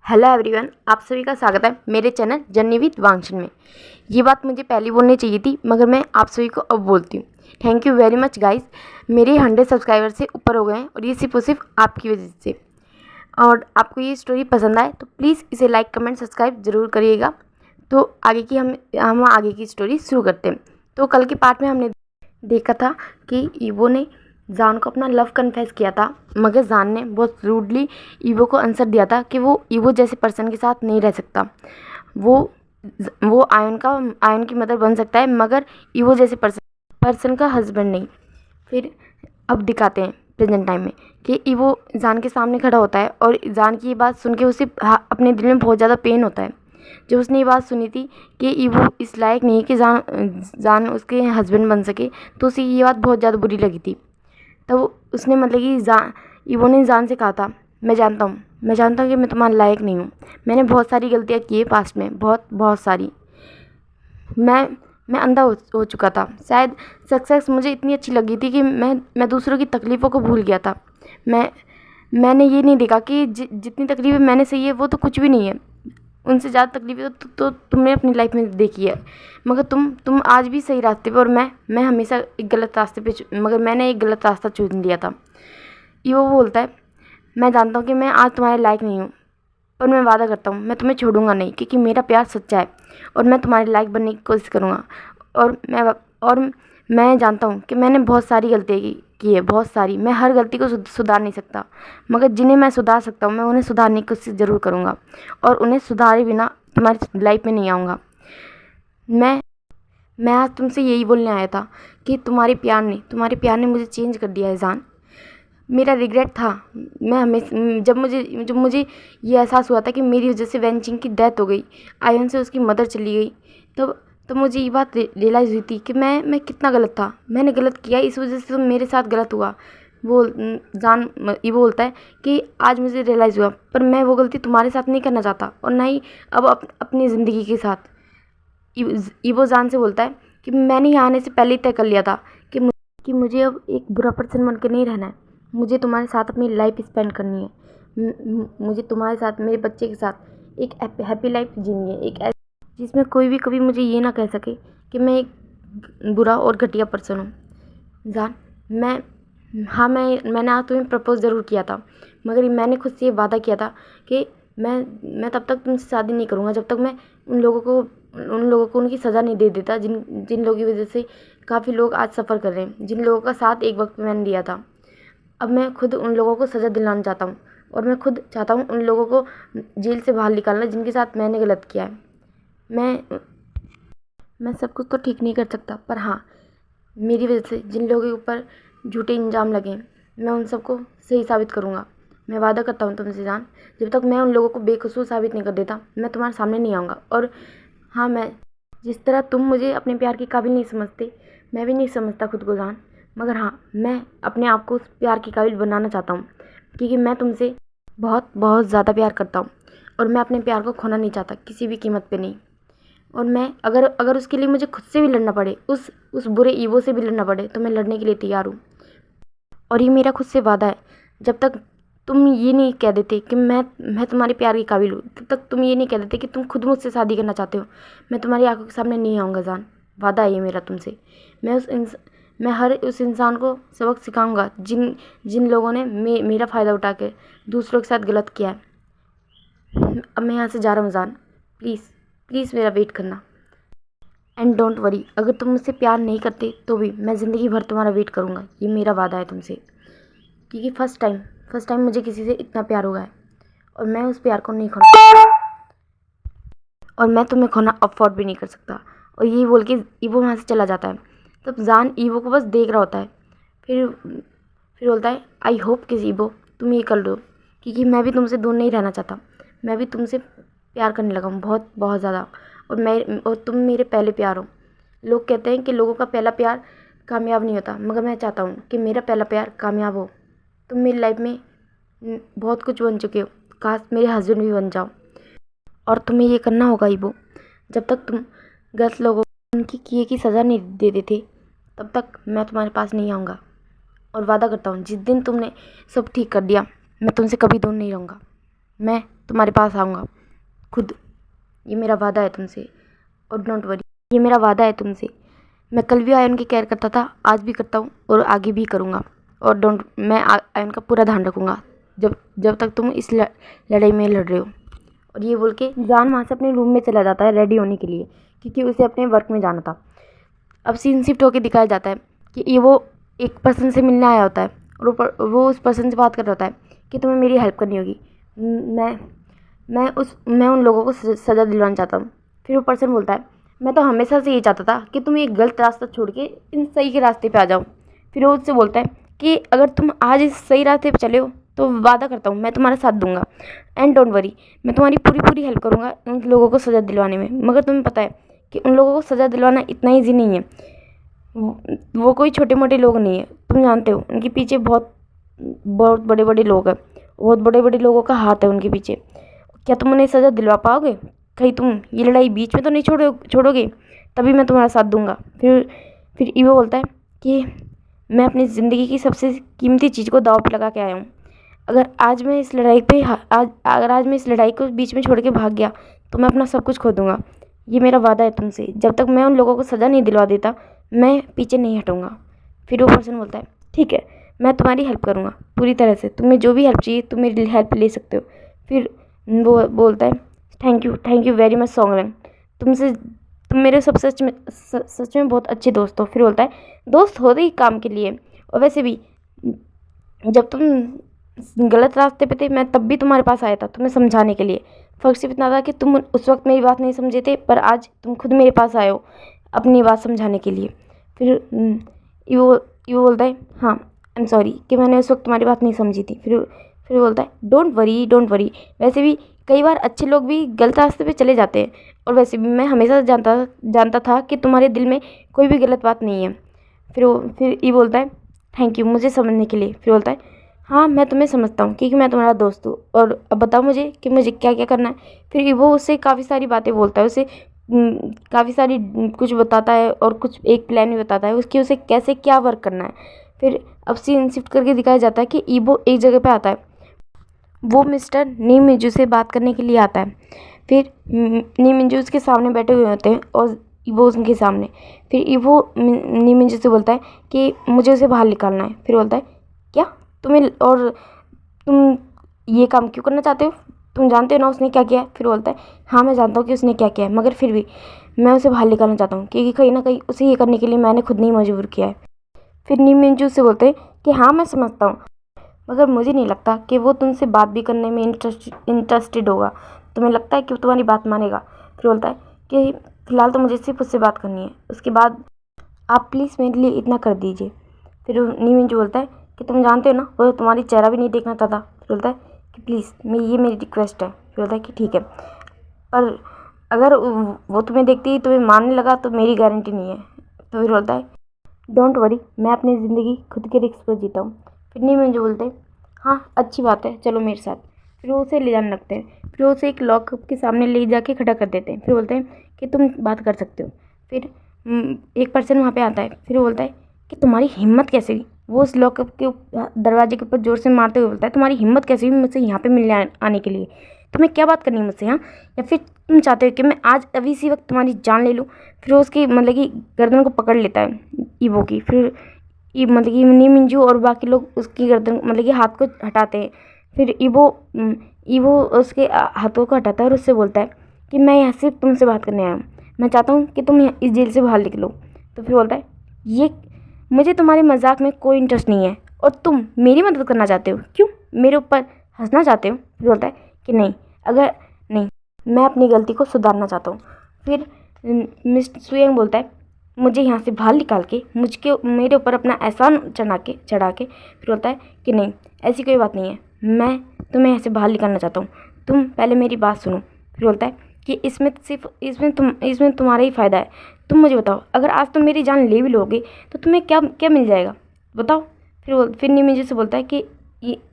Hello everyone, आप सभी का स्वागत है मेरे चैनल जर्नी विद वांगशन में। ये बात मुझे पहले बोलनी चाहिए थी, मगर मैं आप सभी को अब बोलती हूँ। Thank you very much guys. मेरे 100 सब्सक्राइबर से ऊपर हो गए हैं और ये सिर्फ और सिर्फ आपकी वजह से। और आपको ये स्टोरी पसंद आए तो प्लीज़ इसे लाइक कमेंट सब्सक्राइब ज़रूर करिएगा। तो आगे की हम आगे की स्टोरी शुरू करते हैं। तो कल के पार्ट में हमने देखा था कि ईवो ने जान को अपना लव कन्फेस किया था, मगर जान ने बहुत रूडली ईवो को आंसर दिया था कि वो ईवो जैसे पर्सन के साथ नहीं रह सकता। वो आयन की मदर बन सकता है, मगर ईवो जैसे पर्सन का हस्बैंड नहीं। फिर अब दिखाते हैं प्रेजेंट टाइम में कि ईवो जान के सामने खड़ा होता है और जान की ये बात सुन के उसे अपने दिल में बहुत ज़्यादा पेन होता है। जब उसने ये बात सुनी थी कि ईवो इस लायक नहीं है कि जान उसके हस्बैंड बन सके, तो उसे ये बात बहुत ज़्यादा बुरी लगी थी। तब उसने मतलब कि ईवो ने जान से कहा था, मैं जानता हूँ कि मैं तुम्हारे लायक नहीं हूँ। मैंने बहुत सारी गलतियाँ की है पास्ट में, बहुत सारी। मैं अंधा हो चुका था। शायद सक्सेस मुझे इतनी अच्छी लगी थी कि मैं दूसरों की तकलीफ़ों को भूल गया था। मैंने ये नहीं देखा कि जितनी तकलीफ़ें मैंने सही है वो तो कुछ भी नहीं है। उनसे ज़्यादा तकलीफ़ें तो तुमने अपनी लाइफ में देखी है। मगर तुम आज भी सही रास्ते पे, और मैं हमेशा एक गलत रास्ते पे, मगर मैंने एक गलत रास्ता चुन लिया था। वो बोलता है, मैं जानता हूँ कि मैं आज तुम्हारे लायक नहीं हूँ, पर मैं वादा करता हूँ मैं तुम्हें छोड़ूंगा नहीं, क्योंकि मेरा प्यार सच्चा है और मैं तुम्हारे लायक बनने की कोशिश करूँगा। और मैं जानता हूँ कि मैंने बहुत सारी गलतियाँ की है, बहुत सारी। मैं हर गलती को सुधार नहीं सकता, मगर जिन्हें मैं सुधार सकता हूँ मैं उन्हें सुधारने की कोशिश ज़रूर करूँगा, और उन्हें सुधारे बिना तुम्हारी लाइफ में नहीं आऊँगा। मैं आज तुमसे यही बोलने आया था कि तुम्हारे प्यार ने मुझे चेंज कर दिया है जान। मेरा रिग्रेट था। मैं हमेशा जब मुझे ये एहसास हुआ था कि मेरी वजह से वैनचिंग की डेथ हो गई, आयन से उसकी मदर चली गई, तब मुझे ये बात रियलाइज़ हुई थी कि मैं कितना गलत था। मैंने गलत किया, इस वजह से तो मेरे साथ गलत हुआ। वो जान ये बोलता है कि आज मुझे रियलाइज़ हुआ, पर मैं वो गलती तुम्हारे साथ नहीं करना चाहता, और ना ही अब अपनी ज़िंदगी के साथ। ईवो जान से बोलता है कि मैंने यहाँ आने से पहले ही तय कर लिया था कि मुझे अब एक बुरा पर्सन बन के नहीं रहना है। मुझे तुम्हारे साथ अपनी लाइफ स्पेंड करनी है। मुझे तुम्हारे साथ, मेरे बच्चे के साथ एक हैप्पी लाइफ जीनी है, एक ऐसी जिसमें कोई भी कभी मुझे ये ना कह सके कि मैं एक बुरा और घटिया पर्सन हूँ। जान, मैंने आज तुम्हें प्रपोज ज़रूर किया था, मगर मैंने खुद से ये वादा किया था कि मैं तब तक तुमसे शादी नहीं करूँगा जब तक मैं उन लोगों को उनकी सज़ा नहीं दे देता, जिन लोगों की वजह से काफ़ी लोग आज सफ़र कर रहे हैं, जिन लोगों का साथ एक वक्त मैंने दिया था। अब मैं खुद उन लोगों को सज़ा दिलाना चाहता हूँ, और मैं खुद चाहता हूँ उन लोगों को जेल से बाहर निकालना जिनके साथ मैंने गलत किया है। मैं सब कुछ तो ठीक नहीं कर सकता, पर हाँ, मेरी वजह से जिन लोगों के ऊपर झूठे इल्ज़ाम लगे, मैं उन सबको सही साबित करूँगा। मैं वादा करता हूँ तुमसे जान, जब तक मैं उन लोगों को बेकसूर साबित नहीं कर देता, मैं तुम्हारे सामने नहीं आऊँगा। और हाँ, मैं जिस तरह तुम मुझे अपने प्यार के काबिल नहीं समझते, मैं भी नहीं समझता खुद को जान, मगर हाँ, मैं अपने आप को उस प्यार के काबिल बनाना चाहता हूँ, क्योंकि मैं तुमसे बहुत ज़्यादा प्यार करता हूँ, और मैं अपने प्यार को खोना नहीं चाहता किसी भी कीमत पे नहीं। और मैं अगर उसके लिए मुझे खुद से भी लड़ना पड़े, उस बुरे ईवो से भी लड़ना पड़े, तो मैं लड़ने के लिए तैयार हूँ। और ये मेरा खुद से वादा है, जब तक तुम ये नहीं कह देते कि मैं तुम्हारे प्यार के काबिल हूँ, तब तक तुम ये नहीं कह देते कि तुम खुद मुझसे शादी करना चाहते हो, मैं तुम्हारी आंखों के सामने नहीं आऊँगा जान। वादा है ये मेरा तुमसे। मैं हर उस इंसान को सबक सिखाऊंगा जिन लोगों ने मेरा फ़ायदा उठा के दूसरों के साथ गलत किया है। अब मैं यहाँ से जा रहा हूँ जान, प्लीज़ मेरा वेट करना। एंड डोंट वरी, अगर तुम मुझसे प्यार नहीं करते तो भी मैं ज़िंदगी भर तुम्हारा वेट करूँगा। ये मेरा वादा है तुमसे, क्योंकि फर्स्ट टाइम मुझे किसी से इतना प्यार हुआ है, और मैं उस प्यार को नहीं खोना, और मैं तुम्हें खोना अफोर्ड भी नहीं कर सकता। और यही बोल के ईवो वहाँ से चला जाता है। तब जान ईवो को बस देख रहा होता है। फिर बोलता है, आई होप कि ईवो तुम ये कर लो, क्योंकि मैं भी तुमसे दूर नहीं रहना चाहता। मैं भी तुमसे प्यार करने लगा हूँ, बहुत ज़्यादा, और तुम मेरे पहले प्यार हो। लोग कहते हैं कि लोगों का पहला प्यार कामयाब नहीं होता, मगर मैं चाहता हूँ कि मेरा पहला प्यार कामयाब हो। तुम मेरी लाइफ में बहुत कुछ बन चुके हो, काश मेरे हस्बैंड भी बन जाओ। और तुम्हें ये करना होगा ईवो, जब तक तुम गलत लोगों को उनकी किए की सज़ा नहीं दे देते, तब तक मैं तुम्हारे पास नहीं आऊँगा। और वादा करता हूँ जिस दिन तुमने सब ठीक कर दिया, मैं तुमसे कभी दूर नहीं रहूँगा। मैं तुम्हारे पास आऊँगा खुद, ये मेरा वादा है तुमसे। और डोंट वरी, ये मेरा वादा है तुमसे। मैं कल भी आयन की केयर करता था, आज भी करता हूँ और आगे भी करूँगा। और मैं आयन का पूरा ध्यान रखूँगा जब जब तक तुम इस लड़ाई में लड़ रहे हो। और ये बोल के जान वहाँ से अपने रूम में चला जाता है रेडी होने के लिए, क्योंकि उसे अपने वर्क में जाना था। अब सीन शिफ्ट होकर दिखाया जाता है कि ये वो एक पर्सन से मिलने आया होता है और वो उस पर्सन से बात कर रहा होता है कि तुम्हें मेरी हेल्प करनी होगी। मैं उन लोगों को सज़ा दिलवाना चाहता हूँ। फिर वो पर्सन बोलता है मैं तो हमेशा से ये चाहता था कि तुम एक गलत रास्ता छोड़ के इन सही के रास्ते पे आ जाओ। फिर वो उससे बोलता है कि अगर तुम आज इस सही रास्ते पे चले हो तो वादा करता हूँ मैं तुम्हारा साथ दूंगा। एंड डोंट वरी, मैं तुम्हारी पूरी हेल्प करूँगा उन लोगों को सज़ा दिलवाने में। मगर तुम्हें पता है कि उन लोगों को सज़ा दिलवाना इतना ईजी नहीं है। वो कोई छोटे मोटे लोग नहीं है, तुम जानते हो उनके पीछे बहुत बहुत बड़े बड़े लोग हैं, बहुत बड़े बड़े लोगों का हाथ है उनके पीछे। क्या तुम उन्हें सज़ा दिलवा पाओगे? कहीं तुम ये लड़ाई बीच में तो नहीं छोड़ोगे? तभी मैं तुम्हारा साथ दूंगा। फिर ईवो बोलता है कि मैं अपनी ज़िंदगी की सबसे कीमती चीज़ को दांव पे लगा के आया हूँ। अगर आज मैं इस लड़ाई को बीच में छोड़ के भाग गया तो मैं अपना सब कुछ खो दूँगा। ये मेरा वादा है तुमसे, जब तक मैं उन लोगों को सज़ा नहीं दिलवा देता मैं पीछे नहीं हटूँगा। फिर वो पर्सन बोलता है ठीक है, मैं तुम्हारी हेल्प करूँगा पूरी तरह से, तुम्हें जो भी हेल्प चाहिए तुम मेरी हेल्प ले सकते हो। फिर वो बोलता है थैंक यू वेरी मच सॉन्गरैंग, तुम मेरे सब सच में बहुत अच्छे दोस्त हो। फिर बोलता है दोस्त होते ही काम के लिए, और वैसे भी जब तुम गलत रास्ते पे थे मैं तब भी तुम्हारे पास आया था तुम्हें समझाने के लिए। फ़र्क सिर्फ इतना था कि तुम उस वक्त मेरी बात नहीं समझे थे, पर आज तुम खुद मेरे पास आए हो अपनी बात समझाने के लिए। फिर वो बोलता है हाँ आई एम सॉरी कि मैंने उस वक्त तुम्हारी बात नहीं समझी थी। फिर बोलता है डोंट वरी, वैसे भी कई बार अच्छे लोग भी गलत रास्ते पे चले जाते हैं, और वैसे भी मैं हमेशा जानता था कि तुम्हारे दिल में कोई भी गलत बात नहीं है। फिर ये बोलता है थैंक यू मुझे समझने के लिए। फिर बोलता है हाँ मैं तुम्हें समझता हूँ क्योंकि मैं तुम्हारा दोस्त हूँ, और अब बताओ मुझे कि मुझे क्या क्या करना है। फिर वो उससे काफ़ी सारी बातें बोलता है, उसे काफ़ी सारी कुछ बताता है और कुछ एक प्लान भी बताता है उसकी उसे कैसे क्या वर्क करना है। फिर अब सीन शिफ्ट करके दिखाया जाता है कि ईबो एक जगह पे आता है, वो मिस्टर नीमिंजू से बात करने के लिए आता है। फिर नीमिंजू उसके सामने बैठे हुए होते हैं और ईबो उनके सामने। फिर ईबो नीमिंजू से बोलता है कि मुझे उसे बाहर निकालना है। फिर बोलता है क्या तुम ये काम क्यों करना चाहते हो? तुम जानते हो ना उसने क्या किया है? फिर बोलता है हाँ मैं जानता हूँ कि उसने क्या किया है, मगर फिर भी मैं उसे बाहर निकालना चाहता हूँ क्योंकि कहीं ना कहीं उसे ये करने के लिए मैंने खुद नहीं मजबूर किया है। फिर नीमिंजू से बोलते हैं कि हाँ मैं समझता हूँ, मगर मुझे नहीं लगता कि वो तुमसे बात भी करने में इंटरेस्टेड होगा। तुम्हें लगता है कि वो तुम्हारी बात मानेगा? फिर बोलता है कि फ़िलहाल तो मुझे सिर्फ उससे बात करनी है, उसके बाद आप प्लीज़ मेरे लिए इतना कर दीजिए। फिर नीमिंजू बोलता है कि तुम जानते हो ना वो तुम्हारी चेहरा भी नहीं देखना चाहता। फिर बोलता है कि प्लीज़ ये मेरी रिक्वेस्ट है। फिर बोलता है कि ठीक है, पर अगर वो तुम्हें देखती ही तुम्हें मारने लगा तो मेरी गारंटी नहीं है। तो फिर बोलता है डोंट वरी, मैं अपनी ज़िंदगी खुद के रिस्क पर जीता हूँ। फिर नीमिंजू बोलते हैं हाँ अच्छी बात है चलो मेरे साथ। फिर वो उसे ले जाने लगते हैं, फिर उसे एक लॉकअप के सामने ले जाके खड़ा कर देते हैं। फिर बोलते हैं कि तुम बात कर सकते हो। फिर एक पर्सन वहाँ पे आता है, फिर वो बोलता है कि तुम्हारी हिम्मत कैसे हुई? वो उस लॉकअप के दरवाजे के ऊपर ज़ोर से मारते हुए बोलता है तुम्हारी हिम्मत कैसे हुई मुझसे यहाँ पे मिलने आने के लिए? तुम्हें क्या बात करनी है मुझसे? हाँ, या फिर तुम चाहते हो कि मैं आज अभी इसी वक्त तुम्हारी जान ले लूँ? फिर वो उसकी मतलब कि गर्दन को पकड़ लेता है ईवो की। फिर मतलब कि नीमिंजू और बाकी लोग उसकी गर्दन मतलब कि हाथ को हटाते हैं। फिर ईवो उसके हाथों को हटाता है और उससे बोलता है कि मैं यहाँ सिर्फ तुमसे बात करने आया हूँ, मैं चाहता हूँ कि तुम इस जेल से बाहर निकलो। तो फिर बोलता है ये मुझे तुम्हारे मजाक में कोई इंटरेस्ट नहीं है, और तुम मेरी मदद करना चाहते हो? क्यों मेरे ऊपर हंसना चाहते हो? फिर बोलता है कि नहीं, मैं अपनी गलती को सुधारना चाहता हूँ। फिर मिस्टर सुयंग बोलता है मुझे यहाँ से बाहर निकाल के मेरे ऊपर अपना एहसान चढ़ा के। फिर बोलता है कि नहीं ऐसी कोई बात नहीं है, मैं तुम्हें यहाँ से बाहर निकालना चाहता हूँ, तुम पहले मेरी बात सुनो। फिर बोलता है कि इसमें तुम्हारा ही फ़ायदा है। तुम मुझे बताओ अगर आज तुम मेरी जान ले भी लोगे तो तुम्हें क्या क्या मिल जाएगा बताओ? फिर नीमिंजू से बोलता है कि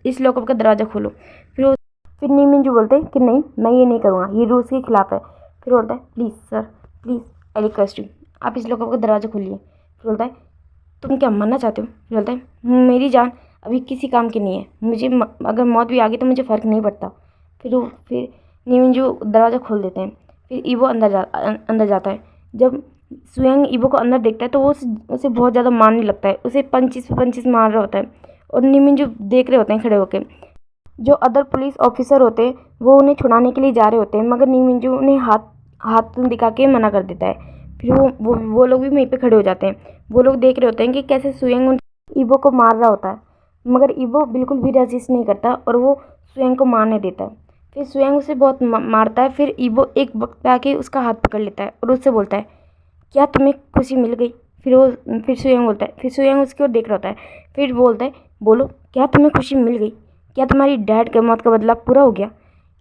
इस लॉकअप का दरवाज़ा खोलो। फिर नीमिंजू बोलते हैं कि नहीं मैं ये नहीं करूँगा, ये रूल्स के खिलाफ़ है। फिर बोलता है please sir please I request you, आप इस लॉकअप का दरवाज़ा खोलिए। फिर बोलता है तुम क्या मरना चाहते हो? फिर बोलता है मेरी जान अभी किसी काम की नहीं है, मुझे अगर मौत भी आ गई तो मुझे फ़र्क नहीं पड़ता। फिर नीमिंजू दरवाज़ा खोल देते हैं। फिर ईवो अंदर जाता है। जब सुयंग ईवो को अंदर देखता है तो वो उसे बहुत ज़्यादा मारने लगता है, उसे पंचिस मार रहा होता है और नीमिंजू देख रहे होते हैं खड़े होकर। जो अदर पुलिस ऑफिसर होते हैं वो उन्हें छुड़ाने के लिए जा रहे होते हैं, मगर नीमिंजू उन्हें हाथ दिखा के मना कर देता है। फिर वो लोग भी वहीं पे खड़े हो जाते हैं। वो लोग देख रहे होते हैं कि कैसे सुयंग उन ईवो को मार रहा होता है, मगर ईवो बिल्कुल भी रेजिस्ट नहीं करता और वो सुयंग को मारने देता है। फिर सुयंग उसे बहुत मारता है। फिर ईवो एक वक्त पे आके उसका हाथ पकड़ लेता है और उससे बोलता है, क्या तुम्हें खुशी मिल गई? फिर सुयंग बोलता है, फिर सुयंग उसकी ओर देख रहा होता है। फिर बोलता है, बोलो, क्या तुम्हें खुशी मिल गई? क्या तुम्हारी डैड के मौत का बदला पूरा हो गया?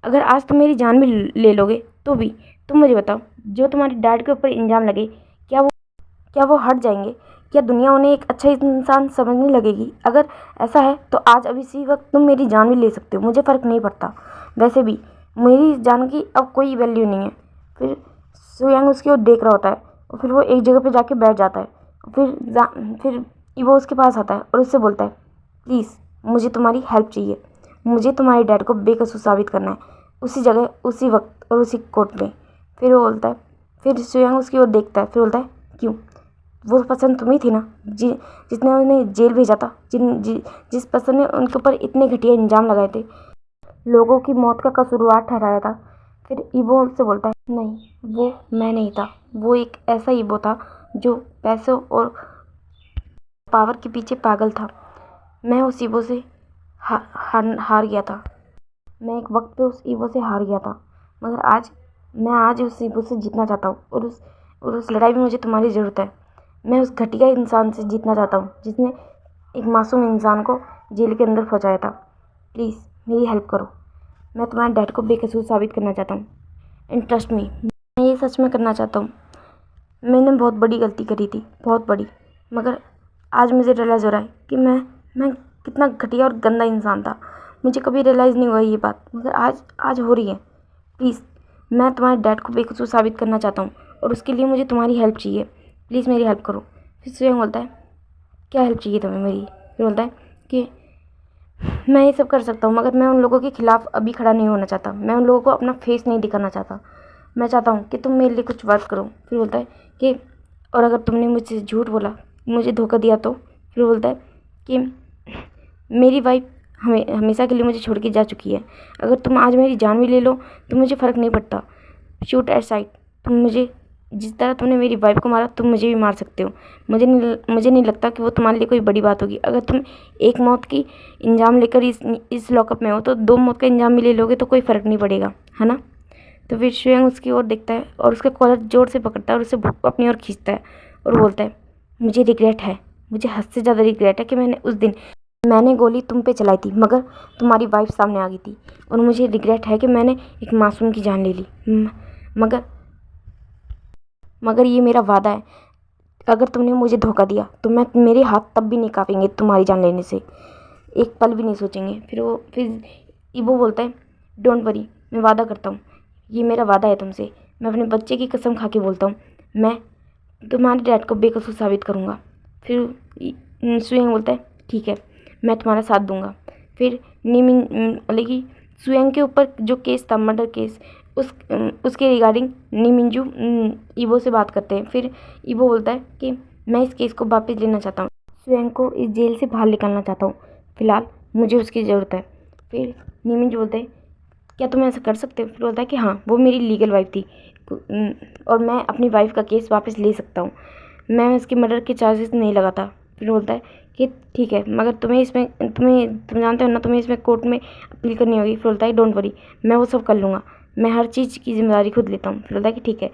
अगर आज तुम मेरी जान भी ले लोगे तो भी तुम मुझे बताओ, जो तुम्हारी डैड के ऊपर इल्ज़ाम लगे क्या वो हट जाएंगे? क्या दुनिया उन्हें एक अच्छा इंसान समझने लगेगी? अगर ऐसा है तो आज अब इसी वक्त तुम मेरी जान भी ले सकते हो, मुझे फ़र्क नहीं पड़ता। वैसे भी मेरी जान की अब कोई वैल्यू नहीं है। फिर सुयंग उसकी ओर देख रहा होता है और फिर वो एक जगह पे जाके बैठ जाता है। फिर ईवो उसके पास आता है और उससे बोलता है, प्लीज़ मुझे तुम्हारी हेल्प चाहिए, मुझे तुम्हारे डैड को बेकसूर साबित करना है, उसी जगह, उसी वक्त और उसी कोर्ट में। फिर वो बोलता है, फिर सुयंग उसकी ओर देखता है, फिर बोलता है, क्यों? वो पसंद तुम्ही थी ना जिसने उन्हें जेल भेजा था, जिस पसंद ने उनके ऊपर इतने घटिया इल्ज़ाम लगाए थे, लोगों की मौत का कसूरवार ठहराया था। फिर ईवो से बोलता है, नहीं, वो मैं नहीं था, वो एक ऐसा ईवो था जो पैसों और पावर के पीछे पागल था। मैं उस ईवो से हार गया था। मैं एक वक्त पे उस ईवो से हार गया था, मगर मैं आज उस ईवो से जीतना चाहता हूँ और उस लड़ाई में मुझे तुम्हारी ज़रूरत है। मैं उस घटिया इंसान से जीतना चाहता हूँ जिसने एक मासूम इंसान को जेल के अंदर पहुँचाया था। प्लीज़ मेरी हेल्प करो। मैं तुम्हारे डैड को बेकसूर साबित करना चाहता हूँ। एंड ट्रस्ट मी, मैं ये सच में करना चाहता हूँ। मैंने बहुत बड़ी गलती करी थी, बहुत बड़ी, मगर आज मुझे रियलाइज़ हो रहा है कि मैं कितना घटिया और गंदा इंसान था। मुझे कभी रियलाइज़ नहीं हुआ ये बात, मगर आज हो रही है। प्लीज़, मैं तुम्हारे डैड को बेकसूर साबित करना चाहता हूँ और उसके लिए मुझे तुम्हारी हेल्प चाहिए। प्लीज़ मेरी हेल्प करो। फिर सुयंग बोलता है, क्या हेल्प चाहिए तुम्हें मेरी? फिर बोलता है कि मैं ये सब कर सकता हूँ, मगर मैं उन लोगों के ख़िलाफ़ अभी खड़ा नहीं होना चाहता। मैं उन लोगों को अपना फेस नहीं दिखाना चाहता। मैं चाहता हूँ कि तुम मेरे लिए कुछ वर्क करो। फिर बोलता है कि और अगर तुमने मुझसे झूठ बोला, मुझे धोखा दिया तो? फिर बोलता है कि मेरी वाइफ हमेशा के लिए मुझे छोड़ के जा चुकी है। अगर तुम आज मेरी जान भी ले लो तो मुझे फ़र्क नहीं पड़ता। शूट एट साइड, तुम मुझे जिस तरह तुमने मेरी वाइफ को मारा, तुम मुझे भी मार सकते हो। मुझे नहीं लगता कि वो तुम्हारे लिए कोई बड़ी बात होगी। अगर तुम एक मौत की इल्ज़ाम लेकर इस लॉकअप में हो तो 2 मौत का इल्ज़ाम भी ले लोगे तो कोई फ़र्क नहीं पड़ेगा, है ना? तो फिर सुयंग उसकी ओर देखता है और उसका कॉलर ज़ोर से पकड़ता है और उसे अपनी ओर खींचता है और बोलता है, मुझे रिग्रेट है, मुझे हद से ज़्यादा रिग्रेट है कि मैंने गोली तुम पे चलाई थी, मगर तुम्हारी वाइफ सामने आ गई थी। और मुझे रिग्रेट है कि मैंने एक मासूम की जान ले ली। मगर ये मेरा वादा है, अगर तुमने मुझे धोखा दिया तो मेरे हाथ तब भी नहीं काँपेंगे तुम्हारी जान लेने से, एक पल भी नहीं सोचेंगे। फिर ईवो बोलता है, डोंट वरी, मैं वादा करता हूँ, ये मेरा वादा है तुमसे। मैं अपने बच्चे की कसम खा के बोलता हूँ, मैं तुम्हारे डैड को बेकसूर साबित करूँगा। फिर सुयंग बोलता है, ठीक है, मैं तुम्हारा साथ दूँगा। फिर लेकिन सुयंग के ऊपर जो केस था, मर्डर केस, उसके रिगार्डिंग नीमिंजू ईवो से बात करते हैं। फिर ईवो बोलता है कि मैं इस केस को वापस लेना चाहता हूँ, सुयंग को इस जेल से बाहर निकालना चाहता हूँ, फ़िलहाल मुझे उसकी ज़रूरत है। फिर नीमिंजू बोलते हैं, क्या तुम ऐसा कर सकते हो? फिर बोलता है कि हाँ, वो मेरी लीगल वाइफ थी और मैं अपनी वाइफ का केस वापस ले सकता हूँ, मैं उसके मर्डर के चार्जेस नहीं लगाता। फिर बोलता है कि ठीक है, मगर तुम जानते हो ना, तुम्हें इसमें कोर्ट में अपील करनी होगी। फिर बोलता है, डोंट वरी, मैं वो सब कर लूँगा, मैं हर चीज़ की जिम्मेदारी खुद लेता हूँ। फिर बोलता है कि ठीक है।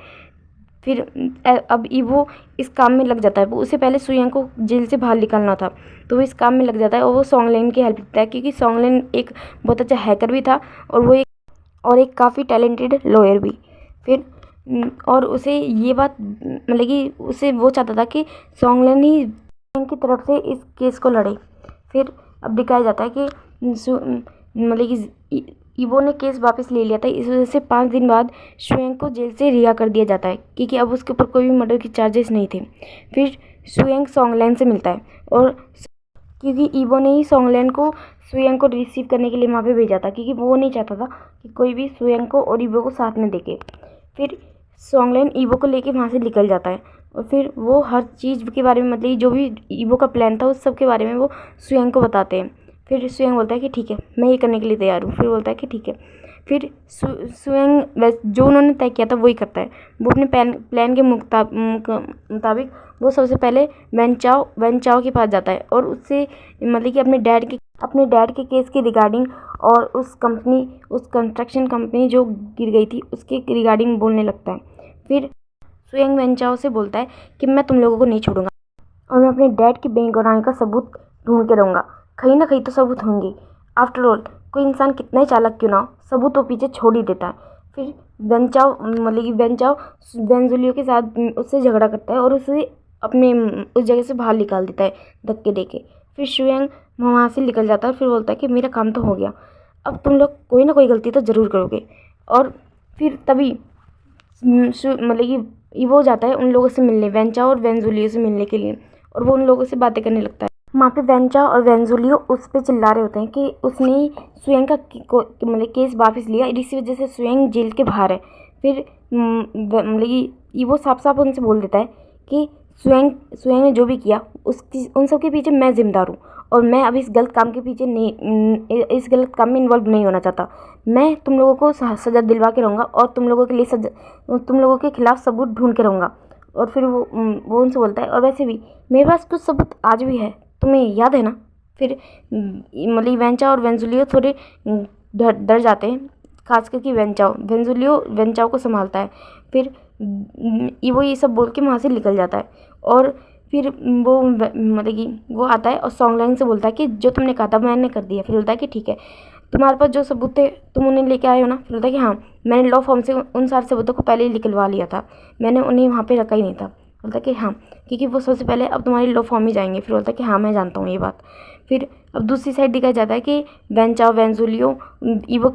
फिर अब वो इस काम में लग जाता है। वो उससे पहले सुयंग को जेल से बाहर निकालना था, तो वो इस काम में लग जाता है और वो सॉन्गलेन की हेल्प लेता है, क्योंकि सॉन्गलेन एक बहुत अच्छा हैकर भी था और एक काफ़ी टैलेंटेड लॉयर भी। फिर और उसे ये बात मतलब कि उसे वो चाहता था कि सॉन्गलेन ही की तरफ से इस केस को लड़े। फिर अब दिखाया जाता है कि मतलब कि ईवो ने केस वापस ले लिया था। इस वजह से 5 दिन बाद सुयंग को जेल से रिहा कर दिया जाता है, क्योंकि अब उसके ऊपर कोई भी मर्डर की चार्जेस नहीं थे। फिर सुयंग सॉन्गलेन से मिलता है और क्योंकि ईवो ने ही सॉन्गलेन को सुयंग को रिसीव करने के लिए वहाँ पे भेजा था, क्योंकि वो नहीं चाहता था कि कोई भी सुयंग को और ईवो को साथ में देखे। फिर सॉन्गलैन ईवो को लेके वहाँ से निकल जाता है और फिर वो हर चीज़ के बारे में, मतलब जो भी ईवो का प्लान था उस सब के बारे में वो सुयंग को बताते हैं। फिर सुयंग बोलता है कि ठीक है, मैं ये करने के लिए तैयार हूँ। फिर बोलता है कि ठीक है। फिर सुयंग जो उन्होंने तय किया था वही करता है। वो अपने प्लान के मुताबिक वो सबसे पहले वैन चाओ के पास जाता है और उससे मतलब कि अपने डैड के केस के रिगार्डिंग और उस कंस्ट्रक्शन कंपनी जो गिर गई थी उसके रिगार्डिंग बोलने लगता है। फिर सुयंग वैन चाओ से बोलता है कि मैं तुम लोगों को नहीं छोड़ूंगा और मैं अपने डैड के बैंक बनाने का सबूत ढूंढ के रहूँगा। कहीं ना कहीं तो सबूत होंगे। आफ्टर ऑल कोई इंसान कितना ही चालाक क्यों ना हो, सबूत तो पीछे छोड़ ही देता है। फिर वैन चाओ वेंजुलियो के साथ उससे झगड़ा करता है और उसे अपने उस जगह से बाहर निकाल देता है धक्के देके। फिर सुयंग वहाँ से निकल जाता है और फिर बोलता है कि मेरा काम तो हो गया, अब तुम लोग कोई ना कोई गलती तो ज़रूर करोगे। और फिर तभी मतलब कि ईवो जाता है उन लोगों से मिलने, वैन और वेंजुलियो से मिलने के लिए, और वो उन लोगों से बातें करने लगता है। वहाँ पे वैन और वेंजुलियो उस पर चिल्ला रहे होते हैं कि उसने सुयंग का मतलब केस वापस लिया, इसी वजह से सुयंग जेल के बाहर है। फिर मतलब कि ईवो साफ साफ उनसे बोल देता है कि सुयंग ने जो भी किया उन सब के पीछे मैं जिम्मेदार हूँ और मैं अब इस गलत काम के पीछे नहीं, इस गलत काम में इन्वॉल्व नहीं होना चाहता। मैं तुम लोगों को सज़ा दिलवा के रहूँगा और तुम लोगों के लिए तुम लोगों के खिलाफ सबूत ढूंढ के रहूँगा। और फिर वो उनसे बोलता है, और वैसे भी मेरे पास कुछ सबूत आज भी है, तुम्हें याद है ना। फिर मतलब वैन और वेंजुलियो थोड़े डर जाते हैं, खास करके वेंजुलियो वैन को संभालता है। फिर वो ये सब बोल के वहाँ से निकल जाता है और फिर वो मतलब कि वो आता है और सॉन्गलैन से बोलता है कि जो तुमने कहा था मैंने कर दिया। फिर बोलता है कि ठीक है, तुम्हारे पास जो सबूत थे तुम उन्हें लेके आए हो ना। फिर बोलता है कि हाँ, मैंने लॉ फॉर्म से उन सारे सबूतों को पहले ही निकलवा लिया था, मैंने उन्हें वहाँ पे रखा ही नहीं था। बोलता है कि हाँ, क्योंकि वो सबसे पहले अब तुम्हारी लॉ फॉर्म ही जाएंगे। फिर बोलता है कि हाँ, मैं जानता हूँ ये बात। फिर अब दूसरी साइड दिखाया जाता है कि वेंजुलियो ईवो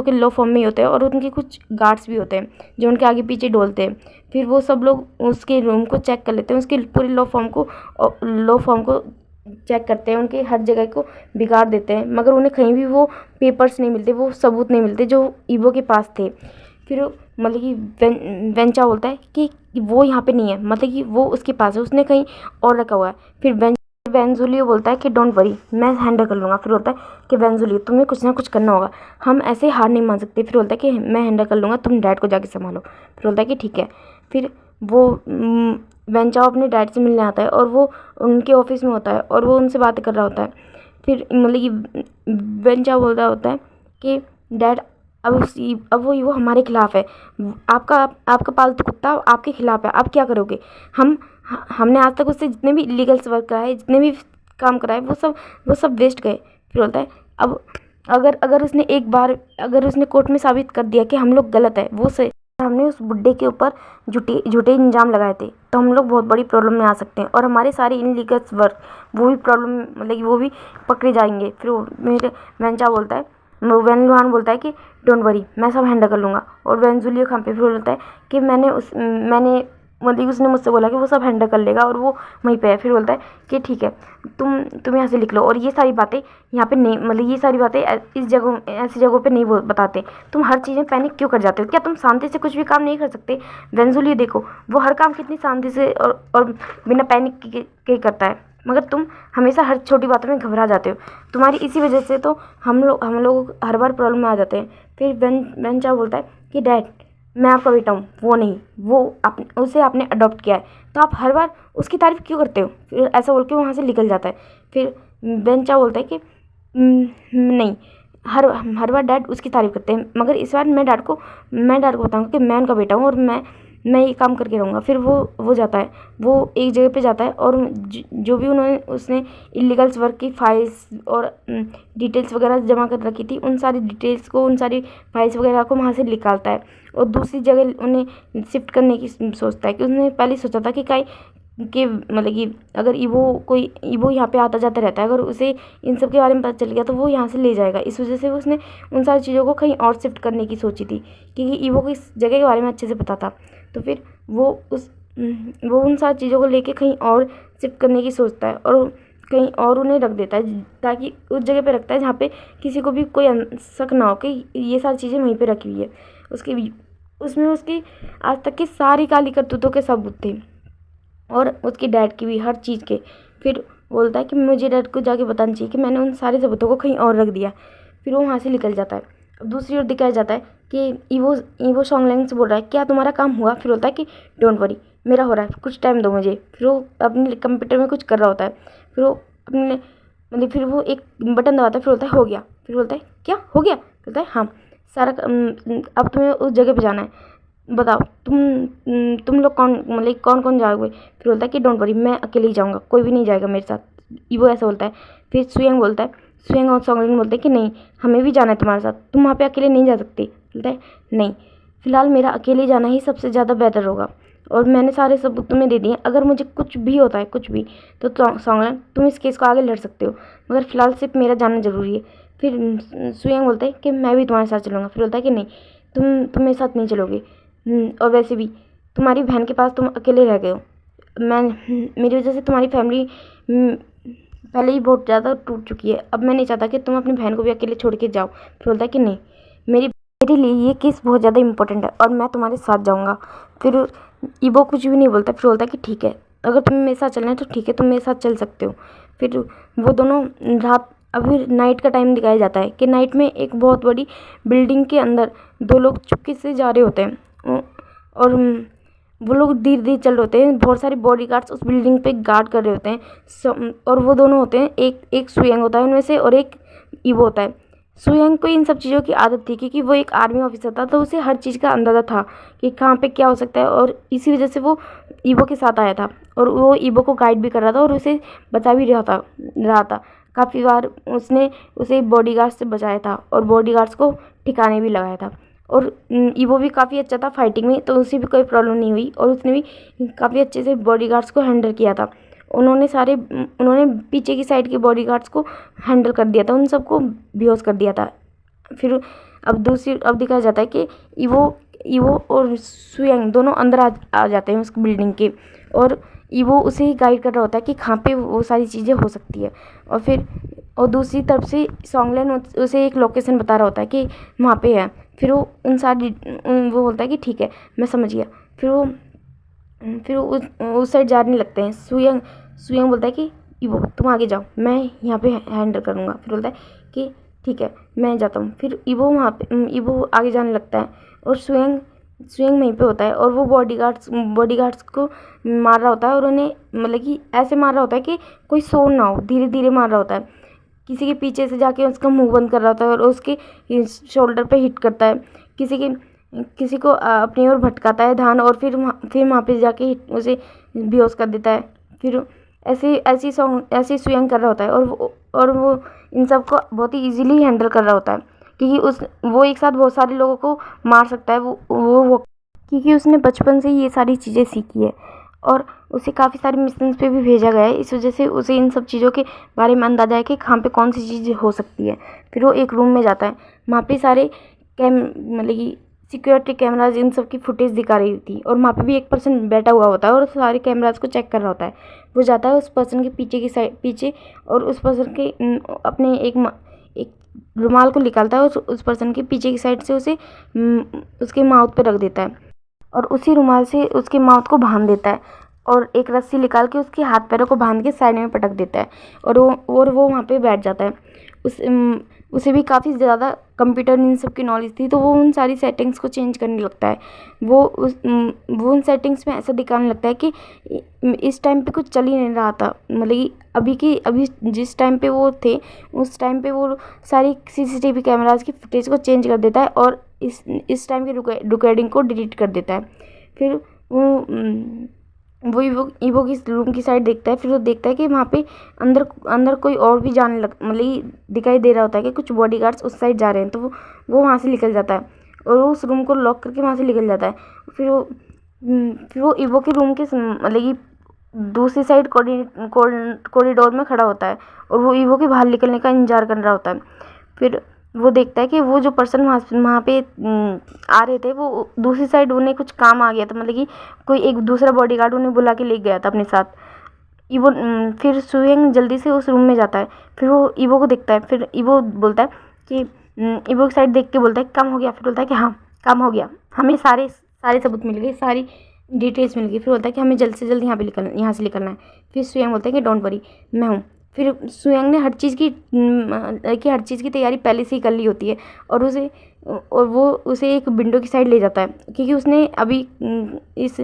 के लॉ फॉर्म में ही होते हैं और उनके कुछ गार्ड्स भी होते हैं जो उनके आगे पीछे डोलते हैं। फिर वो सब लोग उसके रूम को चेक कर लेते हैं, उसके पूरे लॉ फॉर्म को चेक करते हैं, उनके हर जगह को बिगाड़ देते हैं, मगर उन्हें कहीं भी वो पेपर्स नहीं मिलते, वो सबूत नहीं मिलते जो ईवो के पास थे। फिर मतलब कि वेंचा बोलता है कि वो यहाँ पे नहीं है, मतलब कि वो उसके पास है, उसने कहीं और रखा हुआ है। फिर वेंजुलियो बोलता है कि डोंट वरी, मैं हैंडल कर लूँगा। फिर बोलता है कि वेंजुलियो तुम्हें कुछ ना कुछ करना होगा, हम ऐसे हार नहीं मान सकते। फिर बोलता है कि मैं हैंडल कर लूँगा, तुम डैड को जाके संभालो। फिर बोलता है कि ठीक है। फिर वो वेंचाओ अपने डैड से मिलने आता है और वो उनके ऑफिस में होता है और वो उनसे बातें कर रहा होता है। फिर मतलब कि वेंचाओ बोल रहा होता है कि डैड अब वो हमारे खिलाफ है, आपका पालतू कुत्ता आपके खिलाफ है, आप क्या करोगे। हमने आज तक उससे जितने भी इलीगल्स वर्क कराए, जितने भी काम कराए, वो सब वेस्ट गए। फिर बोलता है अब अगर उसने कोर्ट में साबित कर दिया कि हम लोग गलत है, वो सही, हमने उस बुड्ढे के ऊपर झूठे इल्ज़ाम लगाए थे, तो हम लोग बहुत बड़ी प्रॉब्लम में आ सकते हैं और हमारे सारे इनलीगल्स वर्क वो भी प्रॉब्लम मतलब कि वो भी पकड़े जाएंगे। फिर मेरे वेंचा बोलता है, वैन लुहान बोलता है कि डोंट वरी, मैं सब हैंडल कर लूँगा। और वेंजुलियो खां पे फिर बोलता है कि मैंने मतलब उसने मुझसे बोला कि वो सब हैंडल कर लेगा और वो वहीं पे है। फिर बोलता है कि ठीक है, तुम यहाँ से लिख लो और ये सारी बातें यहाँ पे नहीं, मतलब ये सारी बातें ऐसी जगहों पे नहीं बताते, तुम हर चीज़ में पैनिक क्यों कर जाते हो, क्या तुम शांति से कुछ भी काम नहीं कर सकते। वेंजुलियो देखो, वो हर काम कितनी शांति से और बिना पैनिक के करता है, मगर तुम हमेशा हर छोटी बातों में घबरा जाते हो, तुम्हारी इसी वजह से तो हम लोग हर बार प्रॉब्लम में आ जाते हैं। फिर वेंचा बोलता है कि डैड, मैं आपका बेटा हूँ, वो नहीं, उसे आपने अडॉप्ट किया है, तो आप हर बार उसकी तारीफ़ क्यों करते हो। फिर ऐसा बोल के वहाँ से निकल जाता है। फिर वेंचा बोलता है कि नहीं, हर बार डैड उसकी तारीफ़ करते हैं, मगर इस बार मैं डैड को बताऊँगा कि मैं उनका बेटा हूँ और मैं ये काम करके रहूँगा। फिर वो जाता है, वो एक जगह पे जाता है और जो भी उसने इलीगल्स वर्क की फाइल्स और डिटेल्स वगैरह जमा कर रखी थी, उन सारी डिटेल्स को, उन सारी फाइल्स वगैरह को वहाँ से निकालता है और दूसरी जगह उन्हें शिफ्ट करने की सोचता है। कि उसने पहले सोचा था कि मतलब कि अगर ईवो यहाँ पे आता जाता रहता है, अगर उसे इन सब के बारे में पता चल गया तो वो यहाँ से ले जाएगा, इस वजह से उसने उन सारी चीज़ों को कहीं और शिफ्ट करने की सोची थी, क्योंकि ईवो को इस जगह के बारे में अच्छे से पता था। तो फिर वो उन सारी चीज़ों को लेके कहीं और शिफ्ट करने की सोचता है और कहीं और उन्हें रख देता है, ताकि उस जगह पे रखता है जहाँ पे किसी को भी कोई शक ना हो कि ये सारी चीज़ें वहीं पे रखी हुई है। उसमें उसकी आज तक की सारी काली करतूतों के सबूत थे, और उसके डैड की भी, हर चीज़ के। फिर बोलता है कि मुझे डैड को जाके बताना चाहिए कि मैंने उन सारे सबूतों को कहीं और रख दिया। फिर वो वहाँ से निकल जाता है। अब दूसरी ओर दिखाया जाता है कि ईवो सॉन्गलैंग से बोल रहा है, क्या तुम्हारा काम हुआ? फिर बोलता है कि डोंट वरी, मेरा हो रहा है, कुछ टाइम दो मुझे। फिर वो अपने कंप्यूटर में कुछ कर रहा होता है। फिर वो अपने फिर वो एक बटन दबाता है। फिर बोलता है हो गया। फिर बोलता है क्या हो गया? बोलता है हाँ, सारा अब तुम्हें उस जगह पे जाना है, बताओ तुम लोग कौन कौन जाओगे? फिर बोलता है कि डोंट वरी, मैं अकेले ही जाऊँगा, कोई भी नहीं जाएगा मेरे साथ। ईवो ऐसा बोलता है। फिर सुयंग और सॉन्गलिंग बोलते हैं कि नहीं, हमें भी जाना है तुम्हारे साथ, तुम वहाँ पे अकेले नहीं जा सकते। बोलता है नहीं, फिलहाल मेरा अकेले जाना ही सबसे ज़्यादा बेहतर होगा, और मैंने सारे सबूत तुम्हें दे दिए। अगर मुझे कुछ भी होता है, कुछ भी, तो सॉन्गलिंग तुम इस केस को आगे लड़ सकते हो, मगर फिलहाल सिर्फ मेरा जाना ज़रूरी है। फिर सुयंग बोलता है कि मैं भी तुम्हारे साथ चलूँगा। फिर बोलता है कि नहीं, तुम मेरे साथ नहीं चलोगे, और वैसे भी तुम्हारी बहन के पास तुम अकेले रह गए हो। मेरी वजह से तुम्हारी फैमिली पहले ही बहुत ज़्यादा टूट चुकी है। अब मैं नहीं चाहता कि तुम अपनी बहन को भी अकेले छोड़ के जाओ। फिर बोलता है कि नहीं, मेरे लिए ये केस बहुत ज़्यादा इंपॉर्टेंट है, और मैं तुम्हारे साथ जाऊँगा। फिर ईवो कुछ भी नहीं बोलता। फिर बोलता है कि ठीक है, अगर तुम्हें मेरे साथ चलना है तो ठीक है, तुम मेरे साथ चल सकते हो। फिर वो दोनों अभी नाइट का टाइम दिखाया जाता है कि नाइट में एक बहुत बड़ी बिल्डिंग के अंदर दो लोग चुपके से जा रहे होते हैं, और वो लोग धीरे धीरे चल रहे होते हैं। बहुत सारे बॉडीगार्ड्स उस बिल्डिंग पे गार्ड कर रहे होते हैं, और वो दोनों होते हैं, एक सुयंग होता है उनमें से, और एक ईवो होता है। सुयंग को इन सब चीज़ों की आदत थी, क्योंकि वो एक आर्मी ऑफिसर था, तो उसे हर चीज़ का अंदाज़ा था कि कहाँ पे क्या हो सकता है, और इसी वजह से वो ईवो के साथ आया था, और वो ईवो को गाइड भी कर रहा था, और उसे बचा भी रहा था। काफ़ी बार उसने उसे बॉडीगार्ड से बचाया था, और बॉडीगार्ड्स को ठिकाने भी लगाया था। और ईवो भी काफ़ी अच्छा था फाइटिंग में, तो उसे भी कोई प्रॉब्लम नहीं हुई, और उसने भी काफ़ी अच्छे से बॉडीगार्ड्स को हैंडल किया था। उन्होंने पीछे की साइड के बॉडीगार्ड्स को हैंडल कर दिया था, उन सबको बेहोश कर दिया था। फिर अब दिखाया जाता है कि ईवो और सुयंग दोनों अंदर आ जाते हैं उस बिल्डिंग के, और ईवो उसे ही गाइड कर रहा होता है कि कहाँ पे वो सारी चीज़ें हो सकती है। और दूसरी तरफ से सॉन्गलैंड उसे एक लोकेशन बता रहा होता है कि वहाँ पे है। फिर वो वो बोलता है कि ठीक है, मैं समझ गया। फिर वो उस साइड जाने लगते हैं। सुयंग बोलता है कि ईवो तुम आगे जाओ, मैं यहाँ पे हैंडल करूँगा। फिर बोलता है कि ठीक है, मैं जाता हूँ। फिर ईवो आगे जाने लगता है, और सुयंग वहीं पे होता है, और वो बॉडीगार्ड्स को मार रहा होता है, और उन्हें कि ऐसे मार रहा होता है कि कोई सो ना हो, धीरे धीरे मार रहा होता है। किसी के पीछे से जाके उसका मुंह बंद कर रहा होता है, और उसके शोल्डर पे हिट करता है। किसी को अपनी ओर भटकाता है ध्यान, और फिर वहाँ पे जाके उसे बेहोश कर देता है। फिर ऐसी सुयंग कर रहा होता है, और वो इन सबको बहुत ही इजीली हैंडल कर रहा होता है, क्योंकि वो एक साथ बहुत सारे लोगों को मार सकता है, वो क्योंकि उसने बचपन से ये सारी चीज़ें सीखी है, और उसे काफ़ी सारे मिशंस पे भी भेजा गया है। इस वजह से उसे इन सब चीज़ों के बारे में अंदाजा है कि कहाँ पे कौन सी चीज़ हो सकती है। फिर वो एक रूम में जाता है, वहाँ पे सारे कि सिक्योरिटी कैमराज इन सब की फुटेज दिखा रही थी, और वहाँ पे भी एक पर्सन बैठा हुआ होता है, और सारे कैमराज को चेक कर रहा होता है। वो जाता है उस पर्सन के पीछे, और उस पर्सन के अपने एक रुमाल को निकालता है, और उस पर्सन के पीछे की साइड से उसे उसके माउथ पे रख देता है, और उसी रुमाल से उसके माउथ को बांध देता है, और एक रस्सी निकाल के उसके हाथ पैरों को बांध के साइड में पटक देता है, और वो वहाँ पे बैठ जाता है। उसे भी काफ़ी ज़्यादा कंप्यूटर इन सब की नॉलेज थी, तो वो उन सारी सेटिंग्स को चेंज करने लगता है। वो उन सेटिंग्स में ऐसा दिखाने लगता है कि इस टाइम पे कुछ चल ही नहीं रहा था, कि अभी जिस टाइम पे वो थे, उस टाइम पे वो सारी CCTV कैमराज की फुटेज को चेंज कर देता है, और इस टाइम की रिकॉर्डिंग को डिलीट कर देता है। फिर वो ईवो की रूम की साइड देखता है। फिर वो देखता है कि वहाँ पे अंदर कोई और भी जाने दिखाई दे रहा होता है कि कुछ बॉडीगार्ड्स उस साइड जा रहे हैं, तो वो वहाँ से निकल जाता है, और वो उस रूम को लॉक करके वहाँ से निकल जाता है। फिर वो ईवो के रूम के कि दूसरी साइड कॉरिडोर में खड़ा होता है, और वो ईवो के बाहर निकलने का इंतजार कर रहा होता है। फिर वो देखता है कि वो जो पर्सन वहाँ पे आ रहे थे, वो दूसरी साइड उन्हें कुछ काम आ गया था, कि कोई एक दूसरा बॉडीगार्ड उन्हें बुला के ले गया था अपने साथ। फिर सुयंग जल्दी से उस रूम में जाता है। फिर वो ईवो को देखता है। फिर ईवो बोलता है कि ईवो की साइड देख के बोलता है काम हो गया। फिर बोलता है कि हाँ काम हो गया, हमें सारे सारे सबूत मिल गए, सारी डिटेल्स मिल गई। फिर बोलता है कि हमें जल्द से जल्द यहाँ से निकलना है। फिर सुयंग बोलता है कि डोंट वरी, मैं हूँ। फिर सुयंग ने हर चीज़ की तैयारी पहले से ही कर ली होती है और वो उसे एक विंडो की साइड ले जाता है, क्योंकि उसने अभी इस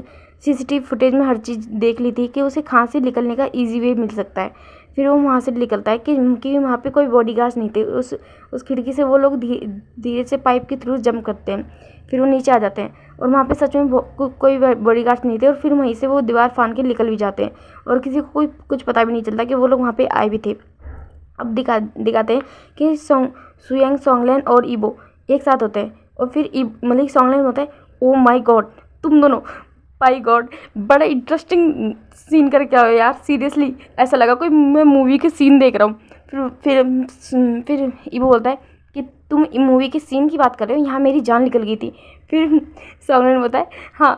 सीसीटीवी फुटेज में हर चीज़ देख ली थी कि उसे कहाँ से निकलने का ईजी वे मिल सकता है। फिर वो वहाँ से निकलता है क्योंकि वहाँ पे कोई बॉडीगार्ड्स नहीं थे। उस खिड़की से वो लोग धीरे से पाइप के थ्रू जंप करते हैं। फिर वो नीचे आ जाते हैं और वहाँ पे सच में कोई बॉडीगार्ड्स नहीं थे। और फिर वहीं से वो दीवार फांद के निकल भी जाते हैं और किसी को कुछ पता भी नहीं चलता कि वो लोग वहाँ पे आए भी थे। अब दिखाते हैं कि सुयंग, सोंगलेन और ईबो एक साथ होते हैं और फिर मतलब सोंगलेन होता है, ओ माय गॉड तुम दोनों, माय गॉड बड़ा इंटरेस्टिंग सीन करके आओ यार, सीरियसली ऐसा लगा कोई मैं मूवी के सीन देख रहा हूँ। फिर ईबो बोलता है कि तुम मूवी के सीन की बात कर रहे हो, यहाँ मेरी जान निकल गई थी। फिर सोंगलेन बोलता है हाँ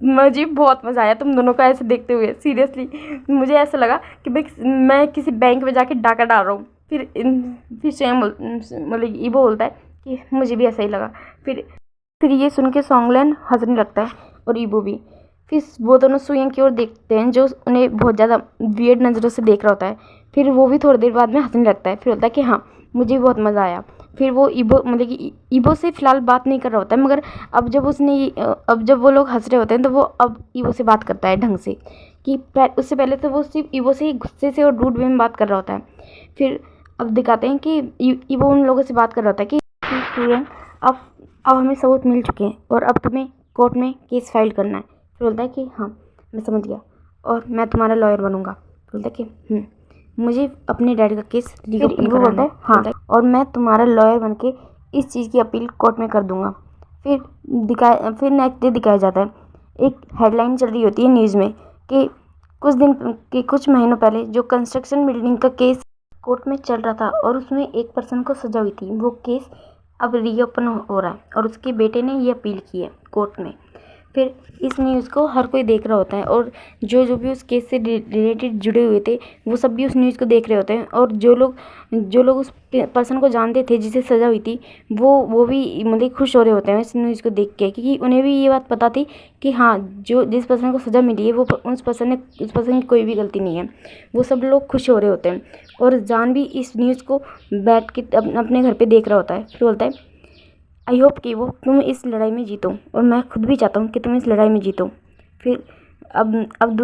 मुझे बहुत मज़ा आया तुम दोनों का ऐसे देखते हुए, सीरियसली मुझे ऐसा लगा कि मैं किसी बैंक में जाके डाका डाल रहा हूँ। फिर स्वयं मतलब ईबो बोलता है कि मुझे भी ऐसा ही लगा। फिर ये सुन के सोंगलेन हंसने लगता है और ईबो भी। फिर वो दोनों सुयंग की ओर देखते हैं जो उन्हें बहुत ज़्यादा वियर्ड नज़रों से देख रहा होता है। फिर वो भी थोड़ी देर बाद में हंसने लगता है। फिर बोलता है कि हाँ मुझे भी बहुत मज़ा आया। फिर वो ईबो से फ़िलहाल बात नहीं कर रहा होता है, मगर अब जब वो लोग हंस रहे होते हैं तो वो अब ईबो से बात करता है ढंग से, कि उससे पहले तो वो सिर्फ ईबो से ही गुस्से से और रूड वे में बात कर रहा होता है। फिर अब दिखाते हैं कि ईबो उन लोगों से बात कर रहा होता है कि सुयंग अब हमें सबूत मिल चुके हैं और अब तुम्हें कोर्ट में केस फाइल करना है। फिर बोलता है कि हाँ मैं समझ गया और मैं तुम्हारा लॉयर बनूंगा। बोलता है कि मुझे अपने डैडी का केस लीगल बोलता है हाँ और मैं तुम्हारा लॉयर बन के इस चीज़ की अपील कोर्ट में कर दूंगा। फिर नेक्स्ट डे दिखाया जाता है, एक हेडलाइन चल रही होती है न्यूज़ में कि कुछ महीनों पहले जो कंस्ट्रक्शन बिल्डिंग का केस कोर्ट में चल रहा था और उसमें एक पर्सन को सजा हुई थी, वो केस अब रीओपन हो रहा है और उसके बेटे ने ये अपील की है कोर्ट में। फिर इस न्यूज़ को हर कोई देख रहा होता है और जो भी उस केस से रिलेटेड जुड़े हुए थे वो सब भी उस न्यूज़ को देख रहे होते हैं। और जो लोग उस पर्सन को जानते थे जिसे सज़ा हुई थी वो भी मतलब खुश हो रहे होते हैं इस न्यूज़ को देख के, क्योंकि उन्हें भी ये बात पता थी कि हाँ जिस पर्सन को सज़ा मिली है उस पर्सन की कोई भी गलती नहीं है। वो सब लोग खुश हो रहे होते हैं और जान भी इस न्यूज़ को बैठ के अपने घर पर देख रहा होता है। फिर बोलता है आई होप कि वो तुम इस लड़ाई में जीतो और मैं खुद भी चाहता हूँ कि तुम इस लड़ाई में जीतो। फिर अब